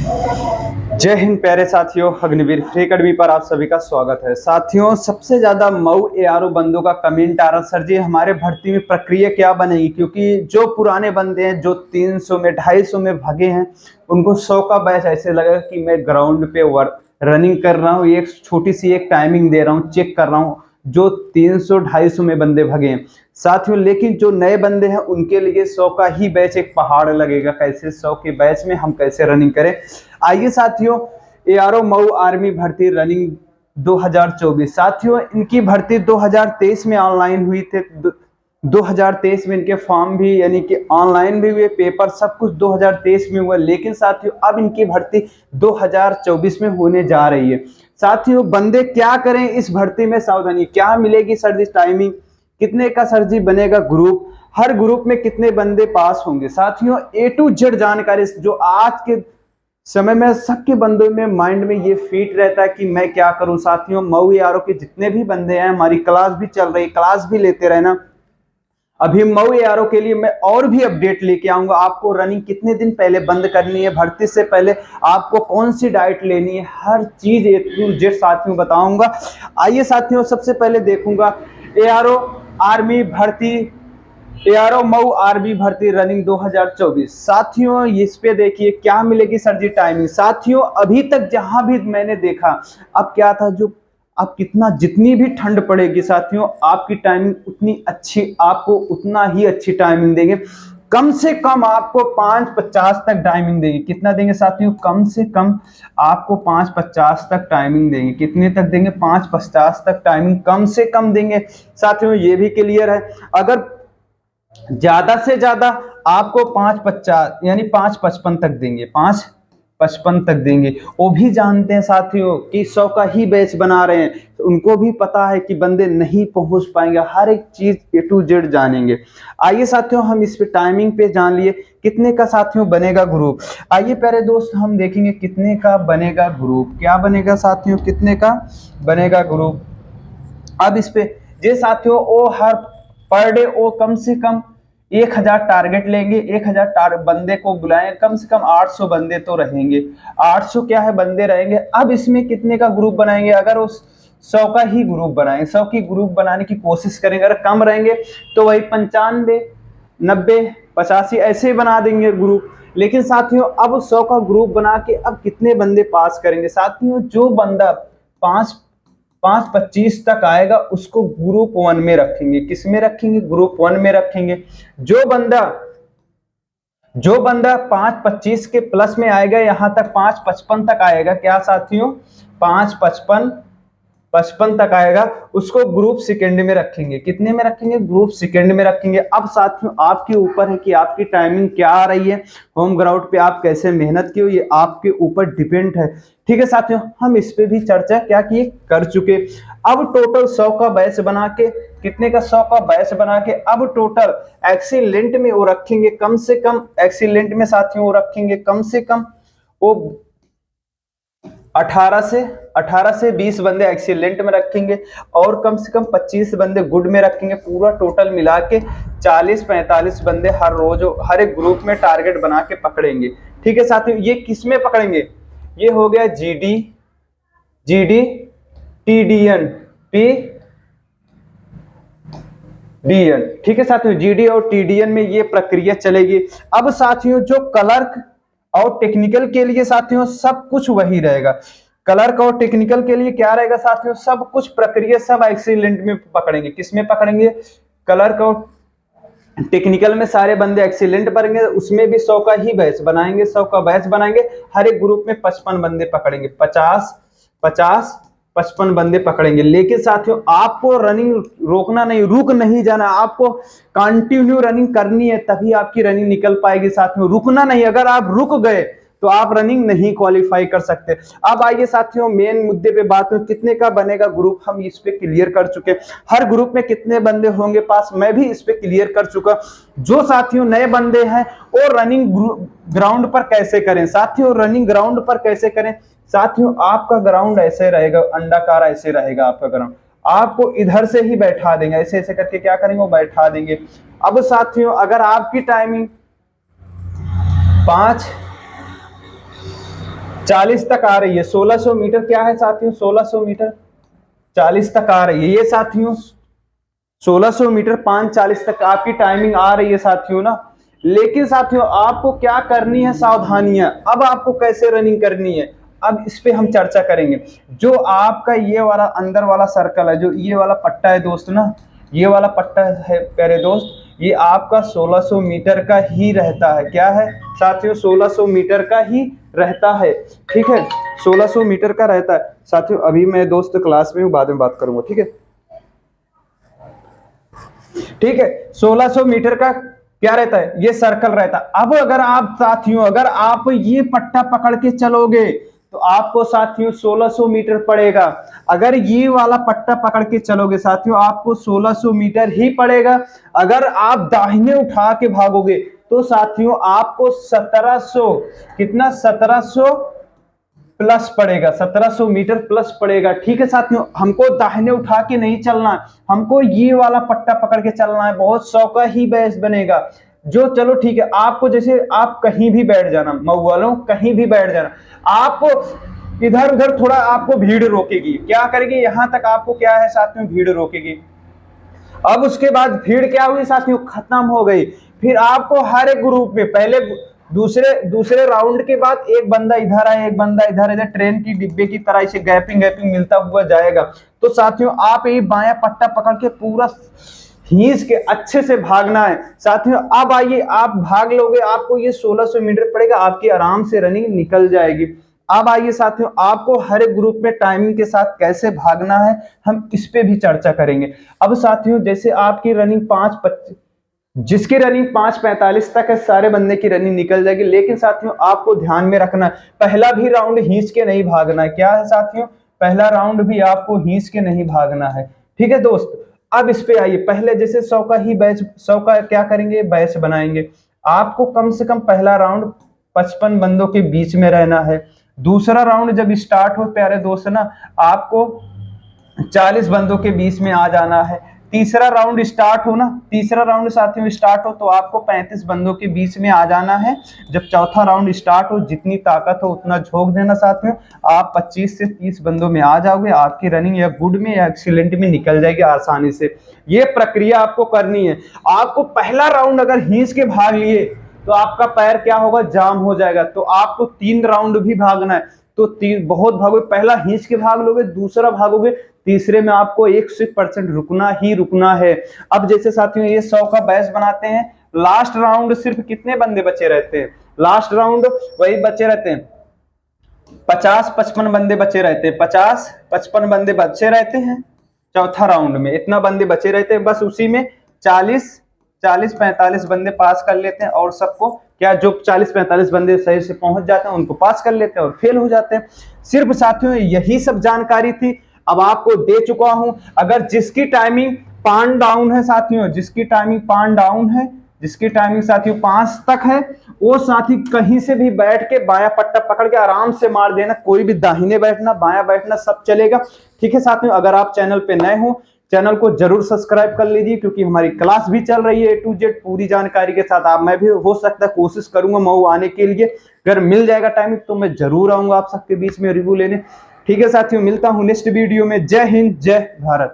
जय हिंद प्यारे साथियों, अग्निवीर फ्री अकेडमी पर आप सभी का स्वागत है। साथियों, सबसे ज्यादा मऊ एआरओ बंदों का कमेंट आ रहा, सर जी हमारे भर्ती में प्रक्रिया क्या बनेगी, क्योंकि जो पुराने बंदे हैं जो 300 में 250 में भागे हैं उनको 100 का बैच ऐसे लगेगा कि मैं ग्राउंड पे रनिंग कर रहा हूँ। एक छोटी सी एक टाइमिंग दे रहा हूँ, चेक कर रहा हूँ जो 300 250 में बंदे भागे हैं साथियों। लेकिन जो नए बंदे हैं उनके लिए 100 का ही बैच एक पहाड़ लगेगा। कैसे 100 के बैच में हम कैसे रनिंग करें, आइए साथियों। एआरओ मऊ आर्मी भर्ती रनिंग 2024 साथियों, इनकी भर्ती 2023 में ऑनलाइन हुई थे। 2023 में इनके फॉर्म भी यानी कि ऑनलाइन भी हुए, पेपर सब कुछ 2023 में हुआ। लेकिन साथियों अब इनकी भर्ती 2024 में होने जा रही है। साथियों बंदे क्या करें इस भर्ती में, सावधानी क्या मिलेगी सर जी, टाइमिंग कितने का सर जी बनेगा ग्रुप, हर ग्रुप में कितने बंदे पास होंगे। साथियों ए टू जेड जानकारी जो आज के समय में सबके बंदों में माइंड में ये फीट रहता है कि मैं क्या करूं। साथियों मऊ एआरओ के जितने भी बंदे हैं, हमारी क्लास भी चल रही, क्लास भी लेते रहना। अभी मऊ एआरओ के लिए मैं और भी अपडेट लेके आऊंगा। आपको रनिंग कितने दिन पहले बंद करनी है, भर्ती से पहले आपको कौन सी डाइट लेनी है, हर चीज ए टू जेड साथियों बताऊंगा। आइए साथियों, सबसे पहले देखूंगा एआरओ आर्मी भर्ती, एआरओ मऊ आर्मी भर्ती रनिंग 2024। साथियों इस पे देखिए क्या मिलेगी सर जी टाइमिंग। साथियों अभी तक जहां भी मैंने देखा, अब क्या था जो अब कितना जितनी भी ठंड पड़ेगी साथियों आपकी टाइमिंग उतनी अच्छी, आपको उतना ही अच्छी टाइमिंग देंगे। कम से कम आपको 5:50 तक टाइमिंग देंगे। कितना देंगे साथियों, कम से कम आपको 5:50 तक टाइमिंग देंगे। कितने तक देंगे, 5:50 तक टाइमिंग कम से कम देंगे। साथियों ये भी क्लियर है, अगर ज्यादा से ज्यादा आपको 5:50 यानी 5:55 तक देंगे, 5:55 तक देंगे। वो भी जानते हैं साथियों कि 100 का ही बैच बना रहे हैं, तो उनको भी पता है कि बंदे नहीं पहुंच पाएंगे, हर एक चीज ए टू जेड जानेंगे। आइए साथियों हम इस पे टाइमिंग पे जान लिए कितने का साथियों बनेगा ग्रुप। आइए प्यारे दोस्त हम देखेंगे कितने का बनेगा ग्रुप, क्या बनेगा साथियों, कितने का बनेगा ग्रुप। अब इस पे ये साथियों वो हर पर डे वो कम से कम 1,000 टारगेट लेंगे। 1,000 बंदे को बुलाएं, कम से कम 800 बंदे तो रहेंगे। 800 क्या है बंदे रहेंगे। अब इसमें कितने का ग्रुप बनाएंगे, अगर उस 100 का ही ग्रुप बनाएंगे, 100 की ग्रुप बनाने की कोशिश करेंगे। अगर कम रहेंगे तो वही 95 90 85 ऐसे ही बना देंगे ग्रुप। लेकिन साथियों अब 100 का ग्रुप बना के अब कितने बंदे पास करेंगे। साथियों जो बंदा 5:25 तक आएगा उसको ग्रुप 1 में रखेंगे। किस में रखेंगे, ग्रुप 1 में रखेंगे। जो बंदा 5:25 के प्लस में आएगा, यहां तक 5:55 तक आएगा, क्या साथियों 5:55 तक आएगा, उसको ग्रुप सेकंड में रखेंगे। कितने में रखेंगे, ग्रुप सेकंड में रखेंगे। अब साथियों आपके ऊपर है कि आपकी टाइमिंग क्या आ रही है, होम ग्राउंड पे आप कैसे मेहनत की हो, ये आपके ऊपर डिपेंड है। ठीक है साथियों, हम इस पे भी चर्चा क्या किए कर चुके। अब टोटल 100 का बैच बना के, कितने का 100 का बैच बना के अब टोटल एक्सीलेंट में वो रखेंगे कम से कम, एक्सीलेंट में साथियों वो रखेंगे कम से कम वो 18 से 20 बंदे एक्सीलेंट में रखेंगे और कम से कम 25 बंदे गुड में रखेंगे। पूरा टोटल मिला के 40-45 बंदे हर रोज हर एक ग्रुप में टारगेट बना के पकड़ेंगे। ठीक है साथियों, ये किस में पकड़ेंगे, ये हो गया जीडी टीडीएन टीडीएन। ठीक है साथियों, जीडी और टीडीएन में ये प्रक्रिया चलेगी। अब साथियों जो क्लर्क और टेक्निकल के लिए साथियों सब कुछ वही रहेगा। क्लर्क और टेक्निकल के लिए क्या रहेगा साथियों, सब कुछ प्रक्रिया सब एक्सीलेंट में पकड़ेंगे। किसमें पकड़ेंगे, क्लर्क और टेक्निकल में सारे बंदे एक्सीलेंट बनेंगे, उसमें भी 100 का ही बैच बनाएंगे। 100 का बैच बनाएंगे, हर एक ग्रुप में 55 बंदे पकड़ेंगे, 55 बंदे पकड़ेंगे। लेकिन साथियों आपको रनिंग रोकना नहीं, रुक नहीं जाना, आपको कंटिन्यू रनिंग करनी है, तभी आपकी रनिंग निकल पाएगी। साथियों रुकना नहीं, अगर आप रुक गए तो आप रनिंग नहीं क्वालिफाई कर सकते। अब आइए साथियों मेन मुद्दे पे बात करें, कितने का बनेगा ग्रुप, हम इस पे क्लियर कर चुके। हर ग्रुप में कितने बंदे होंगे पास, मैं भी इस पे क्लियर कर चुका। जो साथियों नए बंदे हैं वो रनिंग ग्राउंड पर कैसे करें। साथियों रनिंग ग्राउंड पर कैसे करें, साथियों आपका ग्राउंड ऐसे रहेगा, अंडाकार ऐसे रहेगा आपका ग्राउंड, आपको इधर से ही बैठा देंगे, ऐसे ऐसे करके क्या करेंगे वो बैठा देंगे। अब साथियों अगर आपकी टाइमिंग 40 तक आ रही है। 1600 मीटर क्या है साथियों, 1600 मीटर 40 तक आ रही है ये साथियों। 1600 मीटर 5:40 तक आपकी टाइमिंग आ रही है साथियों ना। लेकिन साथियों आपको क्या करनी है, सावधानियां। अब आपको कैसे रनिंग करनी है, अब इस पे हम चर्चा करेंगे। जो आपका ये वाला अंदर वाला सर्कल है, जो ये वाला पट्टा है दोस्त ना, ये वाला पट्टा है प्यारे दोस्त, ये आपका 1600 मीटर का ही रहता है। क्या है साथियों, 1600 मीटर का ही रहता है। ठीक है, 1600 मीटर का रहता है साथियों। अभी मैं दोस्त क्लास में हूँ, बाद में बात करूंगा। ठीक है, ठीक है, 1600 मीटर का क्या रहता है, ये सर्कल रहता है। अब अगर आप साथियों, अगर आप ये पट्टा पकड़ के चलोगे तो आपको साथियों 1600 मीटर पड़ेगा। अगर ये वाला पट्टा पकड़ के चलोगे साथियों, आपको 1600 मीटर ही पड़ेगा। अगर आप दाहिने उठा के भागोगे तो साथियों आपको 1700, कितना, 1700 प्लस पड़ेगा, 1700 मीटर प्लस पड़ेगा। ठीक है साथियों, हमको दाहिने उठा के नहीं चलना है, हमको ये वाला पट्टा पकड़ के चलना है। बहुत सौ का ही बैच बनेगा। जो चलो ठीक है, आपको जैसे आप कहीं भी बैठ जाना, मऊ वालों कहीं भी बैठ जाना, आप इधर उधर थोड़ा आपको भीड़ रोकेगी। क्या करेगी, यहां तक आपको क्या है साथियों, भीड़ रोकेगी। अब उसके बाद भीड़ क्या हुई साथियों, खत्म हो गई। फिर आपको हर एक ग्रुप में पहले दूसरे दूसरे राउंड के बाद एक बंदा इधर है, एक बंदा इधर है, ट्रेन की डिब्बे की तरह इसे गैपिंग गैपिंग मिलता हुआ जाएगा। तो साथियों आप ये बाया पट्टा पकड़ के पूरा खींच के अच्छे से भागना है साथियों। अब आइए, आप भाग लोगे, आपको ये 1600 मीटर पड़ेगा, आपकी आराम से रनिंग निकल जाएगी। अब आइए साथियों, आपको हर एक ग्रुप में टाइमिंग के साथ कैसे भागना है, हम इस पे भी चर्चा करेंगे। अब साथियों जैसे आपकी रनिंग 5:25, जिसकी रनिंग 5:45 तक है, सारे बंदे की रनिंग निकल जाएगी। लेकिन साथियों आपको ध्यान में रखना है, पहला भी राउंड खींच के नहीं भागना है। क्या है साथियों, पहला राउंड भी आपको खींच के नहीं भागना है। ठीक है दोस्त, अब इस पे आइए। पहले जैसे 100 का ही बैच, 100 का क्या करेंगे, बैच बनाएंगे। आपको कम से कम पहला राउंड 55 बंदों के बीच में रहना है। दूसरा राउंड जब स्टार्ट हो प्यारे दोस्त ना, आपको 40 बंदों के बीच में आ जाना है। तीसरा राउंड स्टार्ट हो ना, तीसरा राउंड साथियों स्टार्ट हो तो आपको 35 बंदों के बीच में आ जाना है। जब चौथा राउंड स्टार्ट हो, जितनी ताकत हो उतना झोंक देना साथियों। आप 25 से 30 बंदों में आ जाओगे, आपकी रनिंग या गुड में या एक्सीलेंट में निकल जाएगी आसानी से। ये प्रक्रिया आपको करनी है। आपको पहला राउंड अगर खींच के भाग लिए तो आपका पैर क्या होगा, जाम हो जाएगा। तो आपको 3 राउंड भी भागना है। तो बहुत भागोगे, पहला खींच के भाग लोगे, दूसरा भागोगे, तीसरे में आपको 100% रुकना ही रुकना है। अब जैसे साथियों ये 100 का बैच बनाते हैं, लास्ट राउंड सिर्फ कितने बंदे बचे रहते हैं, लास्ट राउंड वही बचे रहते हैं 50-55 बंदे बचे रहते हैं, 50-55 बंदे बचे रहते हैं। चौथा राउंड में इतना बंदे बचे रहते हैं, बस उसी में 40-45 बंदे पास कर लेते हैं। और सबको क्या, जो 40-45 बंदे सही से पहुंच जाते हैं उनको पास कर लेते हैं और फेल हो जाते हैं। सिर्फ साथियों यही सब जानकारी थी, अब आपको दे चुका हूं। अगर जिसकी टाइमिंग 5 डाउन है साथियों, जिसकी टाइमिंग 5 डाउन है, जिसकी टाइमिंग साथियों 5 तक है, वो साथी कहीं से भी बैठ के बाया पट्टा पकड़ के आराम से मार देना। कोई भी दाहिने बैठना बाया बैठना सब चलेगा। ठीक है साथियों, अगर आप चैनल पे नए हो, चैनल को जरूर सब्सक्राइब कर लीजिए, क्योंकि हमारी क्लास भी चल रही है A to Z पूरी जानकारी के साथ। आप, मैं भी हो सकता है कोशिश करूंगा मऊ आने के लिए, अगर मिल जाएगा टाइम तो मैं जरूर आऊंगा आप सबके बीच में रिव्यू लेने। ठीक है साथियों, मिलता हूं नेक्स्ट वीडियो में। जय हिंद, जय भारत।